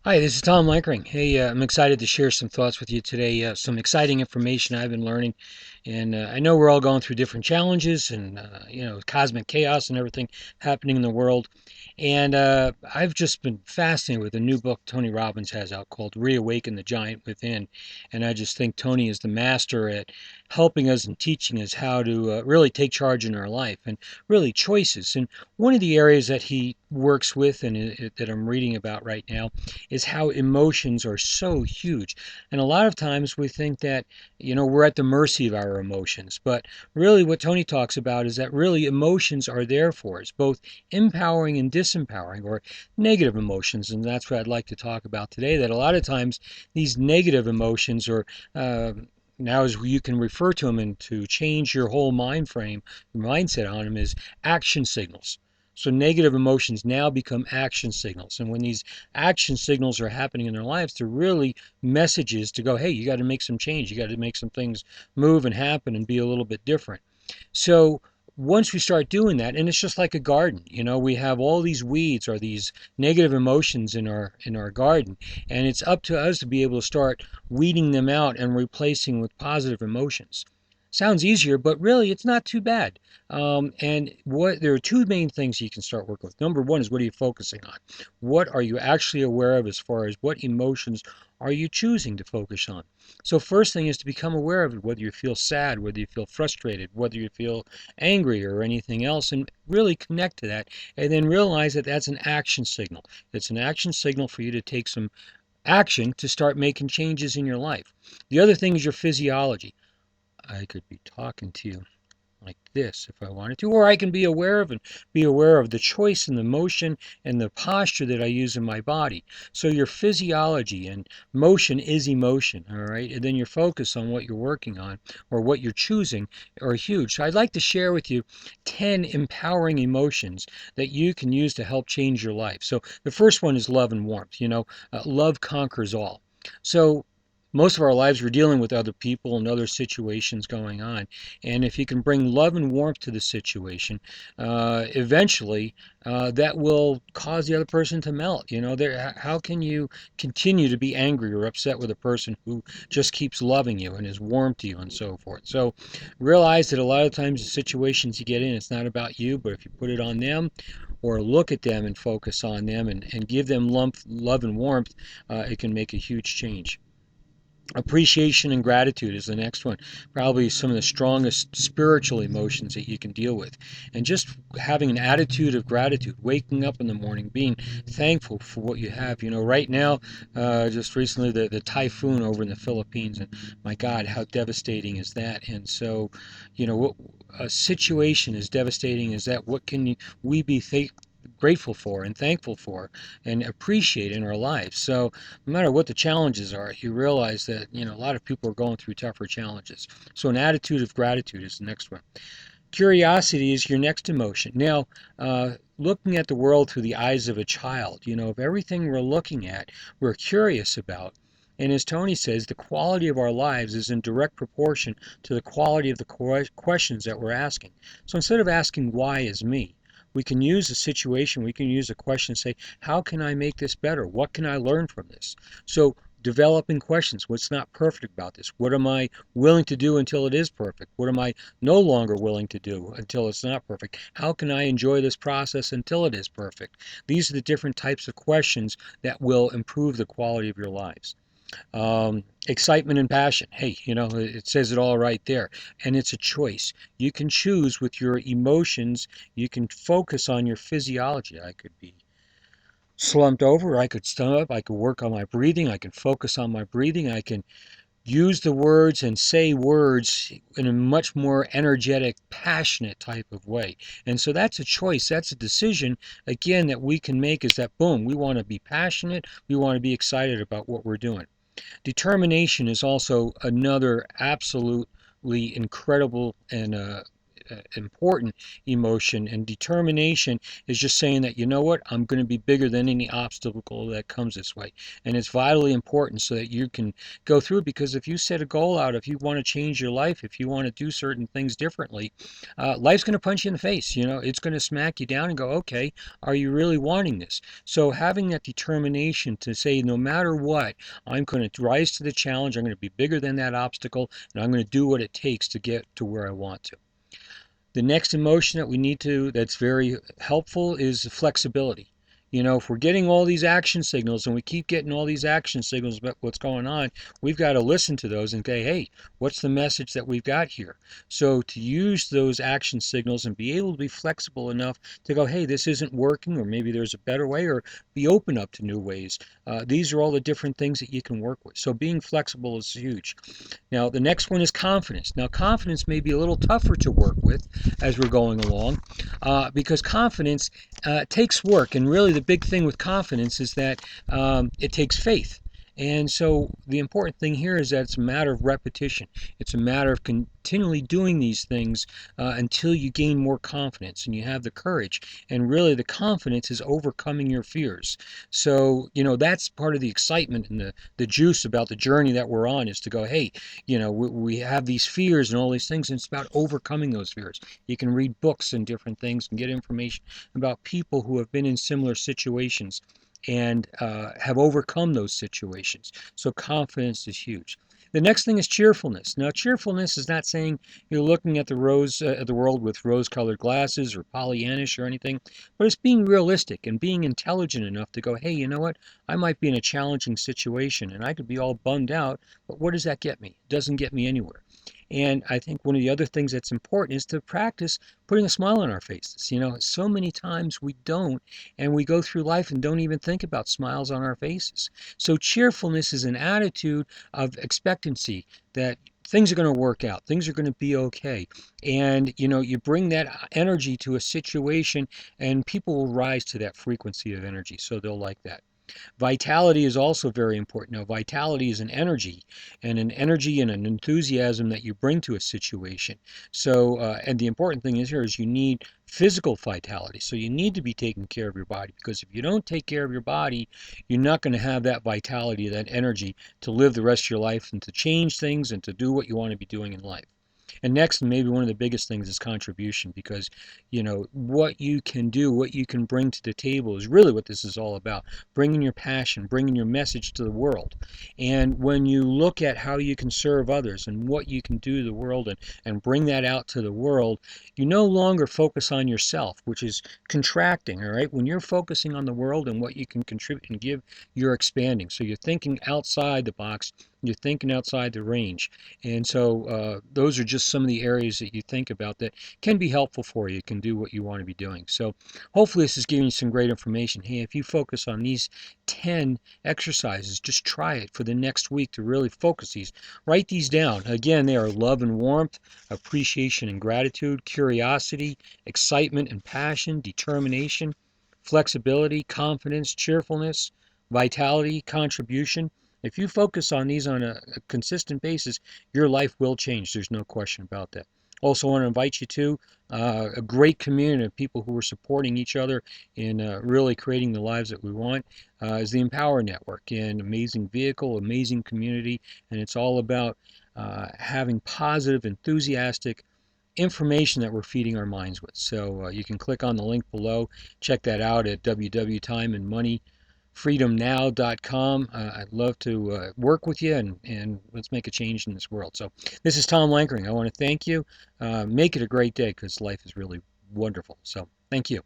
Hi, this is Tom Lankering. Hey, I'm excited to share some thoughts with you today. Some exciting information I've been learning, and I know we're all going through different challenges and cosmic chaos and everything happening in the world. And I've just been fascinated with a new book Tony Robbins has out called Re-Awaken, the Giant Within. And I just think Tony is the master at helping us and teaching us how to really take charge in our life and really choices. And one of the areas that he works with and that I'm reading about right now is how emotions are so huge. And a lot of times we think that, we're at the mercy of our emotions. But really, what Tony talks about is that really emotions are there for us, both empowering and disempowering, or negative emotions. And that's what I'd like to talk about today. That a lot of times these negative emotions are. Now, as you can refer to them and to change your whole mind frame, your mindset on them is action signals. So negative emotions now become action signals. And when these action signals are happening in their lives, they're really messages to go, hey, you got to make some change. You got to make some things move and happen and be a little bit different. So once we start doing that, and it's just like a garden, we have all these weeds or these negative emotions in our garden, and it's up to us to be able to start weeding them out and replacing with positive emotions. Sounds easier, but really it's not too bad. And what there are two main things you can start working with. Number one is, what are you focusing on? What are you actually aware of as far as what emotions are you choosing to focus on? So first thing is to become aware of it, whether you feel sad, whether you feel frustrated, whether you feel angry or anything else, and really connect to that. And then realize that that's an action signal. It's an action signal for you to take some action to start making changes in your life. The other thing is your physiology. I could be talking to you like this if I wanted to, or I can be aware of and be aware of the choice and the motion and the posture that I use in my body. So your physiology and motion is emotion, all right? And then your focus on what you're working on or what you're choosing are huge. So I'd like to share with you 10 empowering emotions that you can use to help change your life. So the first one is love and warmth. Love conquers all. So most of our lives we're dealing with other people and other situations going on, and if you can bring love and warmth to the situation, eventually that will cause the other person to melt. How can you continue to be angry or upset with a person who just keeps loving you and is warm to you and so forth? So realize that a lot of times the situations you get in, it's not about you, but if you put it on them or look at them and focus on them and give them love and warmth, it can make a huge change. Appreciation and gratitude is the next one. Probably some of the strongest spiritual emotions that you can deal with. And just having an attitude of gratitude, waking up in the morning, being thankful for what you have. Right now, just recently, the typhoon over in the Philippines, and my God, how devastating is that? And so, what a situation as devastating as that, what can we be grateful for and thankful for and appreciate in our lives? So no matter what the challenges are, you realize that a lot of people are going through tougher challenges. So an attitude of gratitude is the next one. Curiosity is your next emotion. Now, looking at the world through the eyes of a child, of everything we're looking at, we're curious about. And as Tony says, the quality of our lives is in direct proportion to the quality of the questions that we're asking. So instead of asking, why is me? We can use a situation, we can use a question and say, how can I make this better? What can I learn from this? So developing questions. What's not perfect about this? What am I willing to do until it is perfect? What am I no longer willing to do until it's not perfect? How can I enjoy this process until it is perfect? These are the different types of questions that will improve the quality of your lives. Excitement and passion. Hey, it says it all right there. And it's a choice. You can choose with your emotions. You can focus on your physiology. I could be slumped over. I could stand up. I could work on my breathing. I can focus on my breathing. I can use the words and say words in a much more energetic, passionate type of way. And so that's a choice. That's a decision, again, that we can make is that, boom, we want to be passionate. We want to be excited about what we're doing. Determination is also another absolutely incredible and important emotion. And determination is just saying that, you know what, I'm going to be bigger than any obstacle that comes this way. And it's vitally important so that you can go through it, because if you set a goal out, if you want to change your life, if you want to do certain things differently, life's going to punch you in the face. It's going to smack you down and go, okay, are you really wanting this? So having that determination to say, no matter what, I'm going to rise to the challenge, I'm going to be bigger than that obstacle, and I'm going to do what it takes to get to where I want to. The next emotion that we need to, that's very helpful, is flexibility. If we're getting all these action signals and we keep getting all these action signals about what's going on, we've got to listen to those and say, hey, what's the message that we've got here? So to use those action signals and be able to be flexible enough to go, hey, this isn't working, or maybe there's a better way, or be open up to new ways. These are all the different things that you can work with. So being flexible is huge. Now, the next one is confidence. Now, confidence may be a little tougher to work with as we're going along, because confidence takes work. And really, the big thing with confidence is that it takes faith. And so the important thing here is that it's a matter of repetition. It's a matter of continually doing these things until you gain more confidence and you have the courage. And really, the confidence is overcoming your fears. So, that's part of the excitement and the juice about the journey that we're on, is to go, hey, we have these fears and all these things, and it's about overcoming those fears. You can read books and different things and get information about people who have been in similar situations and have overcome those situations. So confidence is huge. The next thing is cheerfulness. Now, cheerfulness is not saying you're looking at the world with rose-colored glasses or Pollyannish or anything, but it's being realistic and being intelligent enough to go, hey, you know what? I might be in a challenging situation and I could be all bummed out, but what does that get me? It doesn't get me anywhere. And I think one of the other things that's important is to practice putting a smile on our faces. So many times we don't, and we go through life and don't even think about smiles on our faces. So cheerfulness is an attitude of expectancy that things are going to work out, things are going to be okay. And you bring that energy to a situation, and people will rise to that frequency of energy, so they'll like that. Vitality is also very important. Now, vitality is an energy and an enthusiasm that you bring to a situation. So, and the important thing is here is you need physical vitality. So you need to be taking care of your body, because if you don't take care of your body, you're not going to have that vitality, that energy to live the rest of your life and to change things and to do what you want to be doing in life. And next, maybe one of the biggest things is contribution, because what you can do, what you can bring to the table is really what this is all about. Bringing your passion, bringing your message to the world. And when you look at how you can serve others and what you can do to the world, and bring that out to the world, you no longer focus on yourself, which is contracting. All right, when you're focusing on the world and what you can contribute and give, you're expanding. So you're thinking outside the box, you're thinking outside the range. And so those are just some of the areas that you think about that can be helpful for you, can do what you want to be doing. So hopefully this is giving you some great information. Hey, if you focus on these 10 exercises, just try it for the next week to really focus these. Write these down. Again, they are love and warmth, appreciation and gratitude, curiosity, excitement and passion, determination, flexibility, confidence, cheerfulness, vitality, contribution. If you focus on these on a consistent basis, your life will change. There's no question about that. Also want to invite you to a great community of people who are supporting each other in really creating the lives that we want, is the Empower Network. An amazing vehicle, amazing community, and it's all about having positive, enthusiastic information that we're feeding our minds with. So you can click on the link below, check that out at www.timeandmoneyfreedomnow.com. I'd love to work with you, and let's make a change in this world. So this is Tom Lankering. I want to thank you. Make it a great day, because life is really wonderful. So thank you.